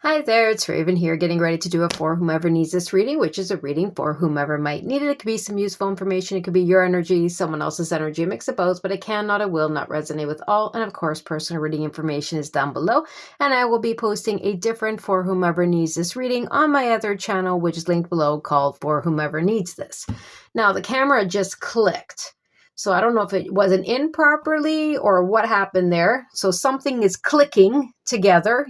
Hi there, it's Raven here, getting ready to do a for whomever needs this reading, which is a reading for whomever might need it. It could be some useful information, it could be your energy, someone else's energy, a mix of both, but it cannot or will not resonate with all. And of course, personal reading information is down below, and I will be posting a different for whomever needs this reading on my other channel, which is linked below, called For Whomever Needs This. Now, the camera just clicked. So I don't know if it wasn't in properly or what happened there. So something is clicking together.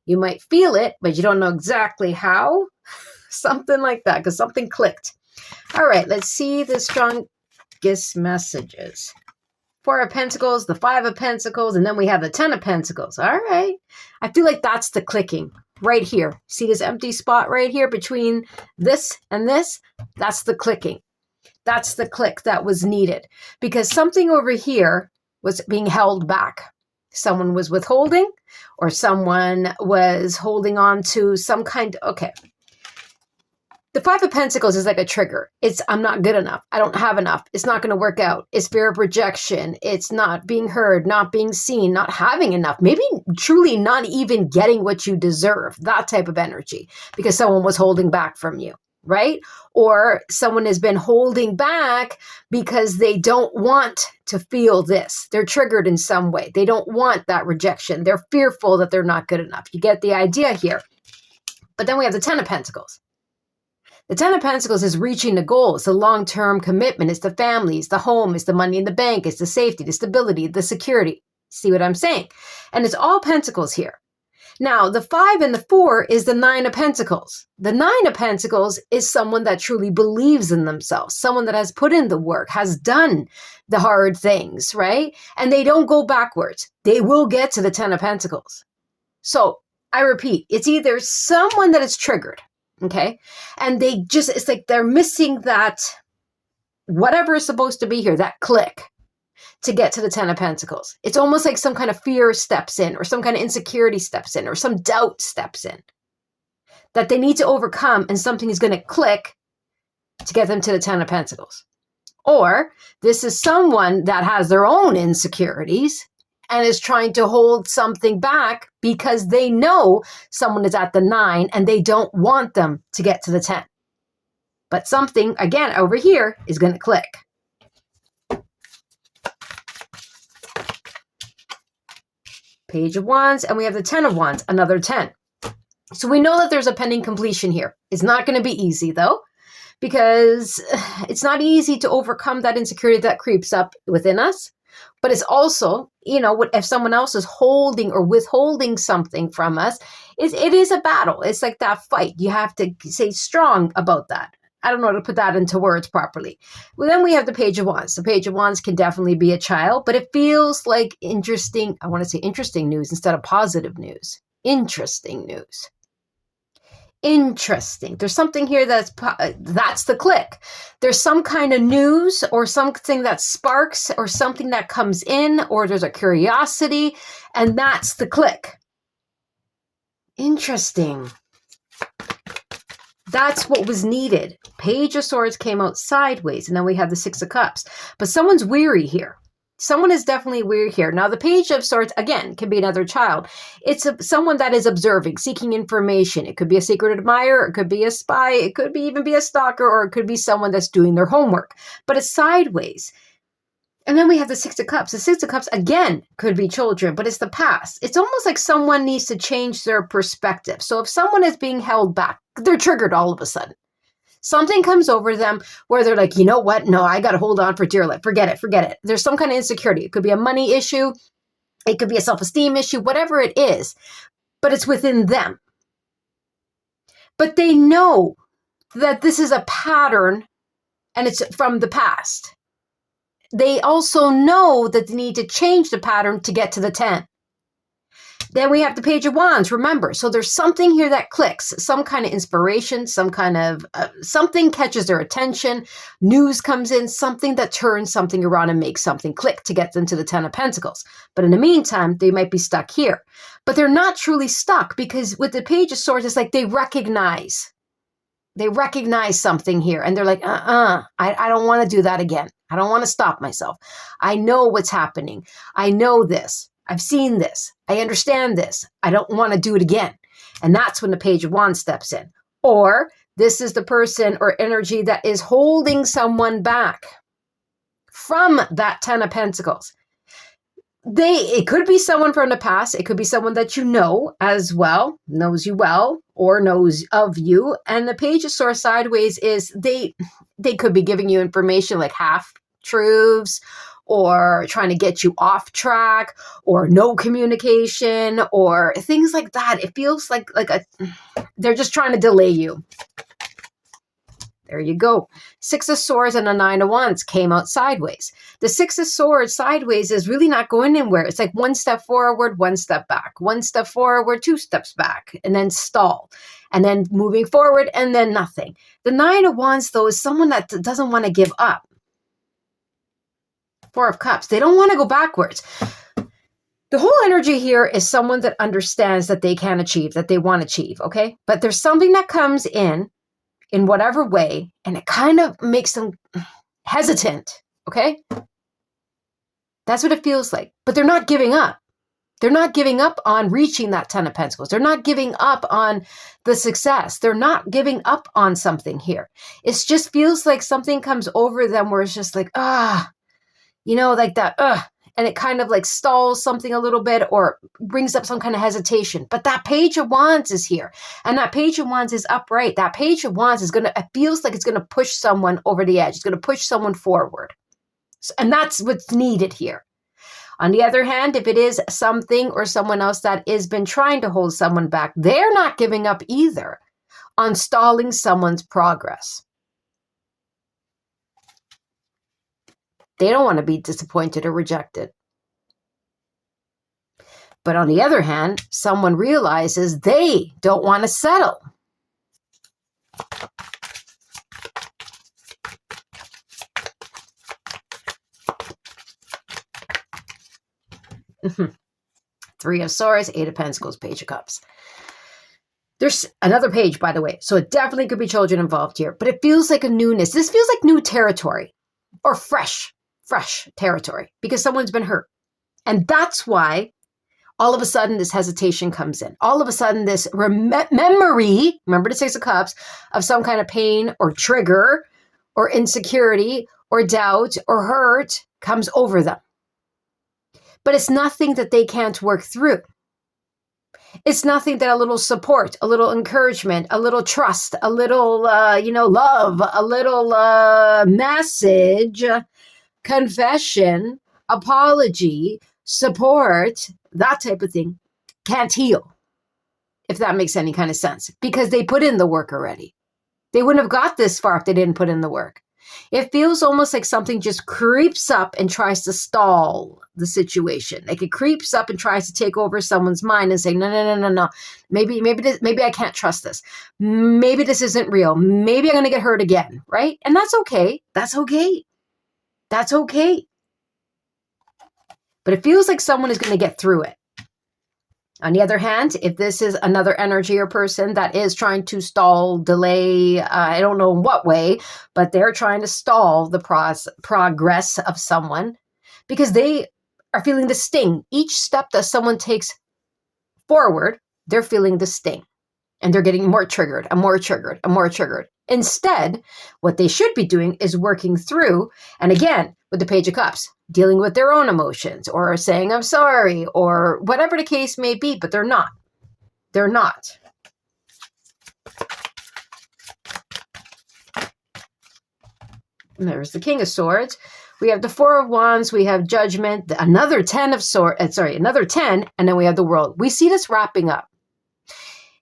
You might feel it, but you don't know exactly how. Something like that, because something clicked. All right, let's see the strongest messages. 4 of Pentacles, the 5 of Pentacles, and then we have the 10 of Pentacles. All right. I feel like that's the clicking right here. See this empty spot right here between this and this? That's the clicking. That's the click that was needed, because something over here was being held back. Someone was withholding, or someone was holding on to some kind of, okay. The 5 of Pentacles is like a trigger. It's, I'm not good enough. I don't have enough. It's not going to work out. It's fear of rejection. It's not being heard, not being seen, not having enough. Maybe truly not even getting what you deserve. That type of energy, because someone was holding back from you, right? Or someone has been holding back because they don't want to feel this. They're triggered in some way. They don't want that rejection. They're fearful that they're not good enough. You get the idea here. But then we have the 10 of Pentacles. The 10 of Pentacles is reaching the goal. It's a long-term commitment. It's the family. It's the home. It's the money in the bank. It's the safety, the stability, the security. See what I'm saying? And it's all Pentacles here. Now, the 5 and the 4 is the 9 of Pentacles. The 9 of Pentacles is someone that truly believes in themselves, someone that has put in the work, has done the hard things, right? And they don't go backwards. They will get to the 10 of Pentacles. So I repeat, it's either someone that is triggered, okay? And they just, it's like they're missing that, whatever is supposed to be here, that click, to get to the 10 of Pentacles. It's almost like some kind of fear steps in, or some kind of insecurity steps in, or some doubt steps in that they need to overcome, and something is going to click to get them to the 10 of Pentacles. Or this is someone that has their own insecurities and is trying to hold something back because they know someone is at the 9 and they don't want them to get to the 10. But something, again, over here is going to click. Page of Wands, and we have the 10 of Wands, another 10. So we know that there's a pending completion here. It's not going to be easy, though, because it's not easy to overcome that insecurity that creeps up within us. But it's also, you know, if someone else is holding or withholding something from us, it is a battle. It's like that fight. You have to stay strong about that. I don't know how to put that into words properly. Well, then we have the Page of Wands. The Page of Wands can definitely be a child, but it feels like interesting. I want to say interesting news instead of positive news. Interesting news. Interesting. There's something here that's the click. There's some kind of news or something that sparks or something that comes in, or there's a curiosity, and that's the click. Interesting. That's what was needed. Page of Swords came out sideways, and then we have the 6 of Cups. But someone's weary here. Someone is definitely weary here. Now, the Page of Swords, again, can be another child. It's someone that is observing, seeking information. It could be a secret admirer. It could be a spy. It could even be a stalker, or it could be someone that's doing their homework. But it's sideways. And then we have the 6 of Cups. The 6 of Cups, again, could be children, but it's the past. It's almost like someone needs to change their perspective. So if someone is being held back, they're triggered all of a sudden. Something comes over them where they're like, you know what? No, I got to hold on for dear life. Forget it. Forget it. There's some kind of insecurity. It could be a money issue. It could be a self-esteem issue, whatever it is, but it's within them. But they know that this is a pattern and it's from the past. They also know that they need to change the pattern to get to the 10. Then we have the Page of Wands, remember. So there's something here that clicks, some kind of inspiration, some kind of, something catches their attention, news comes in, something that turns something around and makes something click to get them to the 10 of Pentacles. But in the meantime, they might be stuck here. But they're not truly stuck, because with the Page of Swords, it's like they recognize something here, and they're like, I don't want to do that again. I don't want to stop myself. I know what's happening. I know this. I've seen this. I understand this. I don't want to do it again. And that's when the Page of Wands steps in. Or this is the person or energy that is holding someone back from that Ten of Pentacles. It could be someone from the past. It could be someone that you know as well, knows you well, or knows of you. And the Page of Swords sideways is they could be giving you information like half truths, or trying to get you off track, or no communication, or things like that. It feels like they're just trying to delay you. There you go. Six of Swords and a Nine of Wands came out sideways. The Six of Swords sideways is really not going anywhere. It's like one step forward, one step back, one step forward, two steps back, and then stall, and then moving forward, and then nothing. The Nine of Wands, though, is someone that doesn't want to give up. Four of Cups. They don't want to go backwards. The whole energy here is someone that understands that they can achieve, that they want to achieve, okay? But there's something that comes in whatever way, and it kind of makes them hesitant, okay? That's what it feels like. But they're not giving up. They're not giving up on reaching that Ten of Pentacles. They're not giving up on the success. They're not giving up on something here. It just feels like something comes over them where it's just like, like that, and it kind of like stalls something a little bit or brings up some kind of hesitation. But that Page of Wands is here, and that Page of Wands is upright. That Page of Wands it feels like it's going to push someone over the edge. It's going to push someone forward. And that's what's needed here. On the other hand, if it is something or someone else that has been trying to hold someone back, they're not giving up either on stalling someone's progress. They don't want to be disappointed or rejected. But on the other hand, someone realizes they don't want to settle. Three of Swords, Eight of Pentacles, Page of Cups. There's another page, by the way. So it definitely could be children involved here. But it feels like a newness. This feels like new territory or fresh territory because someone's been hurt. And that's why all of a sudden this hesitation comes in. All of a sudden this memory, remember the Six of Cups, of some kind of pain or trigger or insecurity or doubt or hurt comes over them. But it's nothing that they can't work through. It's nothing that a little support, a little encouragement, a little trust, a little, love, a little message, confession, apology, support, that type of thing can't heal, if that makes any kind of sense, because they put in the work already. They wouldn't have got this far if they didn't put in the work. It feels almost like something just creeps up and tries to stall the situation. Like it creeps up and tries to take over someone's mind and say, no. Maybe I can't trust this. Maybe this isn't real. Maybe I'm going to get hurt again, right? And that's okay. That's okay. That's okay. But it feels like someone is going to get through it. On the other hand, if this is another energy or person that is trying to stall, delay, I don't know in what way, but they're trying to stall the progress of someone because they are feeling the sting. Each step that someone takes forward, they're feeling the sting. And they're getting more triggered and more triggered and more triggered. Instead, what they should be doing is working through, and again, with the Page of Cups, dealing with their own emotions or saying, I'm sorry, or whatever the case may be, but they're not. They're not. And there's the King of Swords. We have the Four of Wands. We have Judgment, another 10 of Swords, another 10, and then we have the World. We see this wrapping up.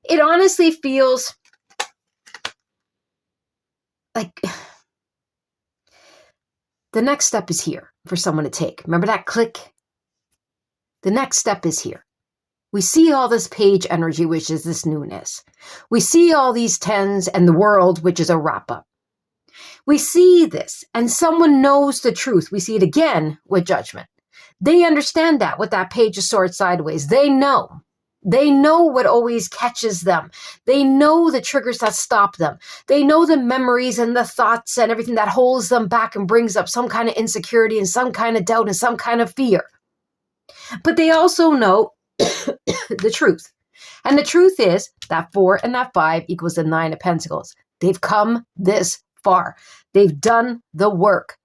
It honestly feels like the next step is here for someone to take. Remember that click? The next step is here. We see all this page energy, which is this newness. We see all these tens and the World, which is a wrap up. We see this and someone knows the truth. We see it again with Judgment. They understand that with that Page of Swords sideways. They know. They know what always catches them. They know the triggers that stop them. They know the memories and the thoughts and everything that holds them back and brings up some kind of insecurity and some kind of doubt and some kind of fear. But they also know the truth. And the truth is that 4 and that 5 equals the 9 of Pentacles. They've come this far. They've done the work.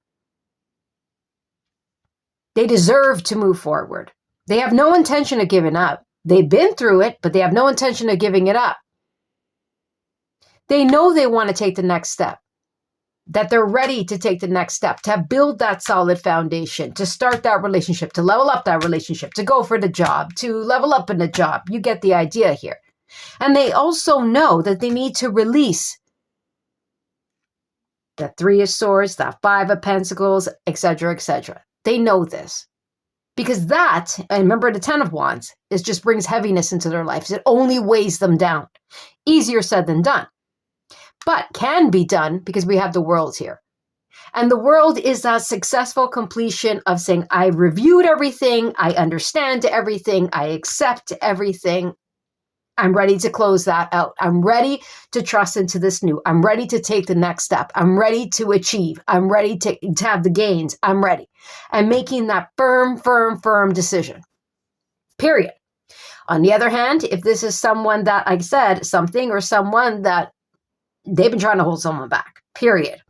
They deserve to move forward. They have no intention of giving up. They've been through it, but they have no intention of giving it up. They know they want to take the next step, that they're ready to take the next step, to build that solid foundation, to start that relationship, to level up that relationship, to go for the job, to level up in the job. You get the idea here. And they also know that they need to release that 3 of Swords, that 5 of Pentacles, etc., etc. They know this. Because that, and remember the 10 of Wands, it just brings heaviness into their lives. It only weighs them down. Easier said than done. But can be done because we have the World here. And the World is that successful completion of saying, I reviewed everything, I understand everything, I accept everything. I'm ready to close that out. I'm ready to trust into this new. I'm ready to take the next step. I'm ready to achieve. I'm ready to have the gains. I'm ready. I'm making that firm decision. Period. On the other hand, if this is someone that, like I said, something or someone that they've been trying to hold someone back, period.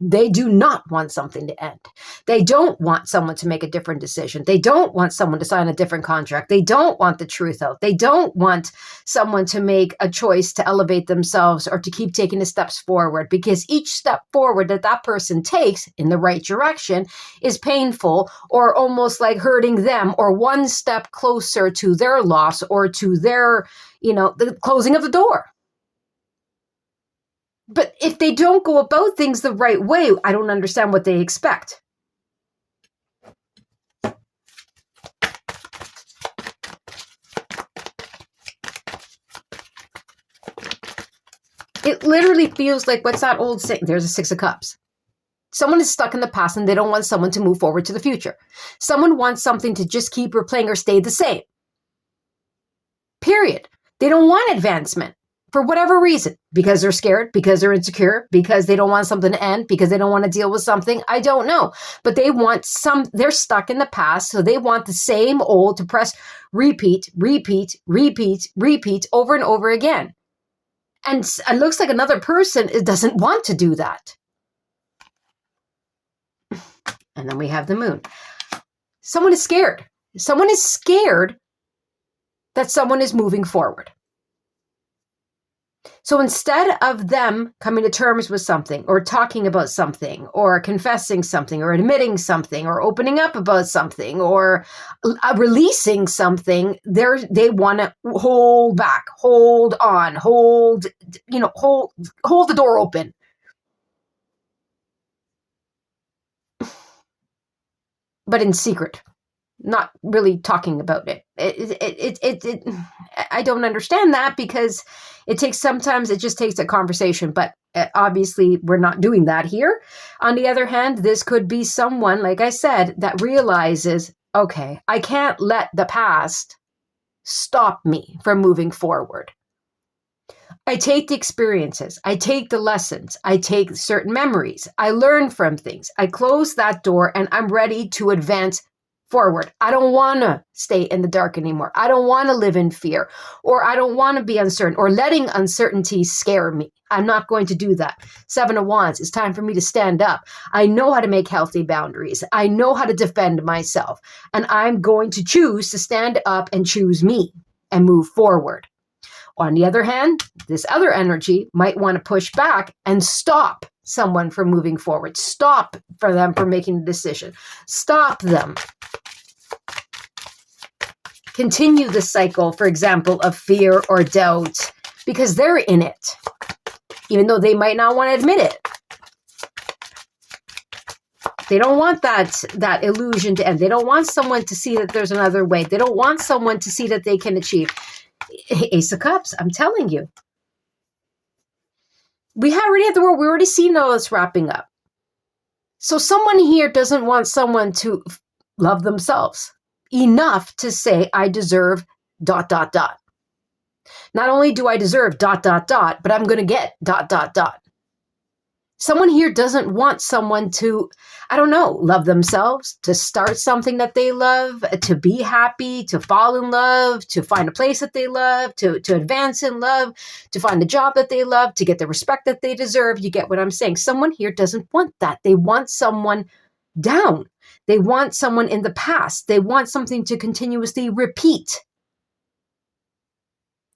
They do not want something to end. They don't want someone to make a different decision. They don't want someone to sign a different contract. They don't want the truth out. They don't want someone to make a choice to elevate themselves or to keep taking the steps forward, because each step forward that that person takes in the right direction is painful or almost like hurting them, or one step closer to their loss or to their, the closing of the door. But if they don't go about things the right way, I don't understand what they expect. It literally feels like, what's that old saying? There's a 6 of Cups. Someone is stuck in the past and they don't want someone to move forward to the future. Someone wants something to just keep replaying or stay the same. Period. They don't want advancement. For whatever reason, because they're scared, because they're insecure, because they don't want something to end, because they don't want to deal with something, I don't know. But they want they're stuck in the past, so they want the same old to press repeat over and over again. And it looks like another person doesn't want to do that. And then we have the Moon. Someone is scared. Someone is scared that someone is moving forward. So instead of them coming to terms with something or talking about something or confessing something or admitting something or opening up about something or releasing something, they want to hold back, hold on, hold the door open. But in secret. Not really talking about it. I don't understand that, because sometimes it just takes a conversation, but obviously we're not doing that here. On the other hand, this could be someone, like I said, that realizes, okay, I can't let the past stop me from moving forward. I take the experiences, I take the lessons, I take certain memories, I learn from things, I close that door, and I'm ready to advance forward. I don't want to stay in the dark anymore. I don't want to live in fear, or I don't want to be uncertain, or letting uncertainty scare me. I'm not going to do that. 7 of Wands, it's time for me to stand up. I know how to make healthy boundaries. I know how to defend myself, and I'm going to choose to stand up and choose me and move forward. On the other hand, this other energy might want to push back and stop someone from moving forward. Stop for them from making a decision. Stop them. Continue the cycle, for example, of fear or doubt, because they're in it, even though they might not want to admit it. They don't want that illusion to end. They don't want someone to see that there's another way. They don't want someone to see that they can achieve. Ace of Cups, I'm telling you. We already have the World. We already seen all this wrapping up. So someone here doesn't want someone to love themselves enough to say, I deserve ... Not only do I deserve ... but I'm going to get ... Someone here doesn't want someone to, I don't know, love themselves, to start something that they love, to be happy, to fall in love, to find a place that they love, to advance in love, to find a job that they love, to get the respect that they deserve. You get what I'm saying? Someone here doesn't want that. They want someone down. They want someone in the past. They want something to continuously repeat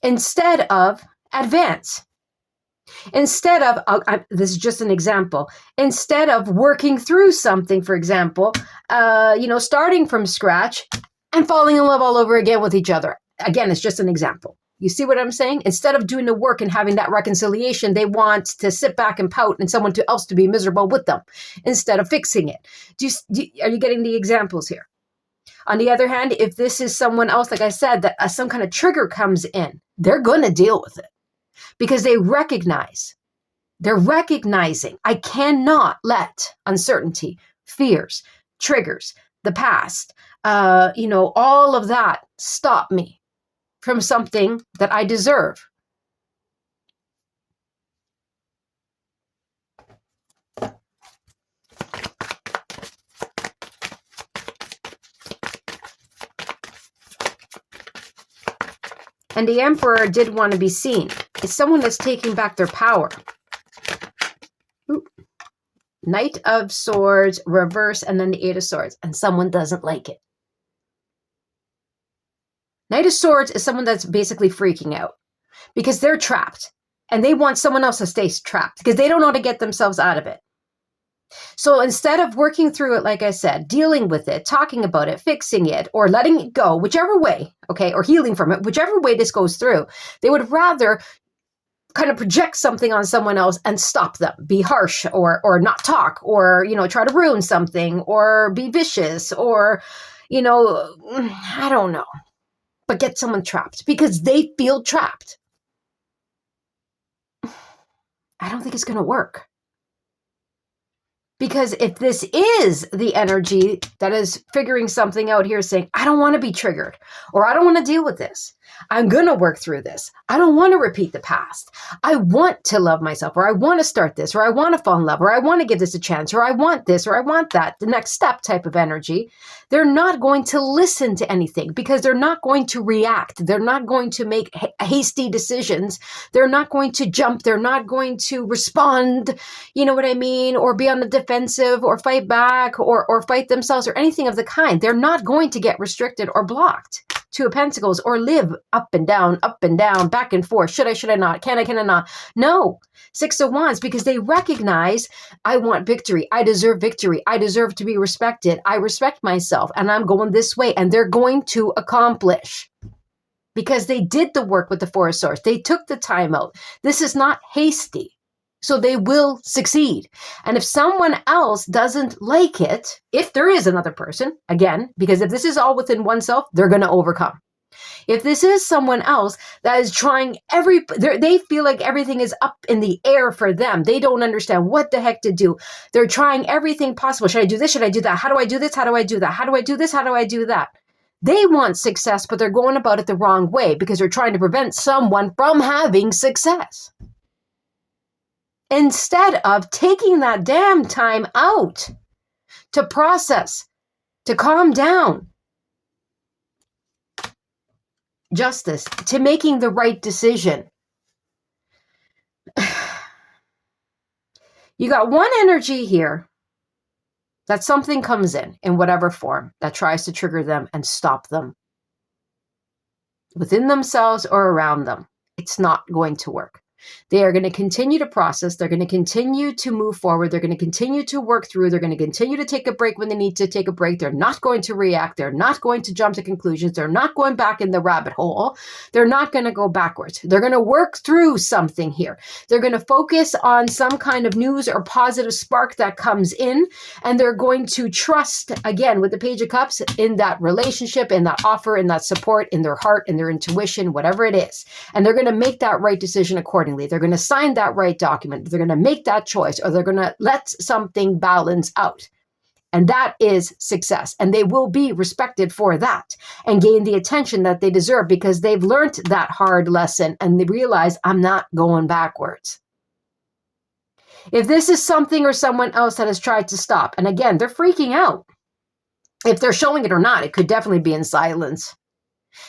instead of advance. Instead of, this is just an example, instead of working through something, for example, starting from scratch and falling in love all over again with each other. Again, it's just an example. You see what I'm saying? Instead of doing the work and having that reconciliation, they want to sit back and pout and someone else to be miserable with them instead of fixing it. Are you getting the examples here? On the other hand, if this is someone else, like I said, that some kind of trigger comes in, they're going to deal with it. Because they're recognizing, I cannot let uncertainty, fears, triggers, the past, all of that stop me from something that I deserve. And the Emperor did want to be seen. It's someone that's taking back their power. Ooh. Knight of Swords, reverse, and then the Eight of Swords. And someone doesn't like it. Knight of Swords is someone that's basically freaking out because they're trapped. And they want someone else to stay trapped because they don't know how to get themselves out of it. So instead of working through it, like I said, dealing with it, talking about it, fixing it, or letting it go, whichever way, okay, or healing from it, whichever way this goes through, they would rather kind of project something on someone else and stop them, be harsh or not talk, or, try to ruin something, or be vicious, or, I don't know, but get someone trapped because they feel trapped. I don't think it's going to work. Because if this is the energy that is figuring something out here, saying, I don't want to be triggered, or I don't want to deal with this. I'm going to work through this. I don't want to repeat the past. I want to love myself, or I want to start this, or I want to fall in love, or I want to give this a chance, or I want this, or I want that, the next step type of energy. They're not going to listen to anything because they're not going to react. They're not going to make hasty decisions. They're not going to jump. They're not going to respond, you know what I mean? Or be on the defensive, or fight back, or fight themselves, or anything of the kind. They're not going to get restricted or blocked. Two of Pentacles, or live up and down, back and forth. Should I not? Can I not? No. Six of Wands, because they recognize, I want victory. I deserve victory. I deserve to be respected. I respect myself, and I'm going this way, and they're going to accomplish. Because they did the work with the Four of Swords. They took the time out. This is not hasty. So they will succeed. And if someone else doesn't like it, if there is another person, again, because if this is all within oneself, they're going to overcome. If this is someone else that is trying they feel like everything is up in the air for them. They don't understand what the heck to do. They're trying everything possible. Should I do this? Should I do that? How do I do this? How do I do that? How do I do this? How do I do that? They want success, but they're going about it the wrong way because they're trying to prevent someone from having success. Instead of taking that damn time out to process, to calm down. Justice, to making the right decision. You got one energy here that something comes in whatever form, that tries to trigger them and stop them. Within themselves or around them. It's not going to work. They are going to continue to process. They're going to continue to move forward. They're going to continue to work through. They're going to continue to take a break when they need to take a break. They're not going to react. They're not going to jump to conclusions. They're not going back in the rabbit hole. They're not going to go backwards. They're going to work through something here. They're going to focus on some kind of news or positive spark that comes in, and they're going to trust, again, with the Page of Cups, in that relationship, in that offer, in that support, in their heart, in their intuition, whatever it is. And they're going to make that right decision accordingly. They're going to sign that right document. They're going to make that choice, or they're going to let something balance out. And that is success. And they will be respected for that and gain the attention that they deserve because they've learned that hard lesson and they realize, I'm not going backwards. If this is something or someone else that has tried to stop, and again, they're freaking out. If they're showing it or not, it could definitely be in silence.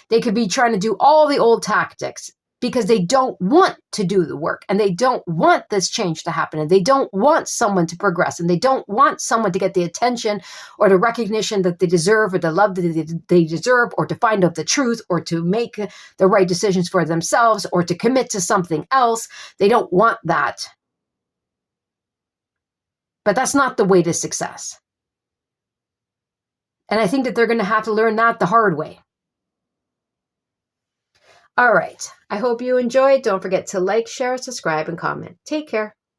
They could be trying to do all the old tactics because they don't want to do the work, and they don't want this change to happen, and they don't want someone to progress, and they don't want someone to get the attention or the recognition that they deserve, or the love that they deserve, or to find out the truth, or to make the right decisions for themselves, or to commit to something else. They don't want that. But that's not the way to success. And I think that they're going to have to learn that the hard way. All right. I hope you enjoyed. Don't forget to like, share, subscribe, and comment. Take care.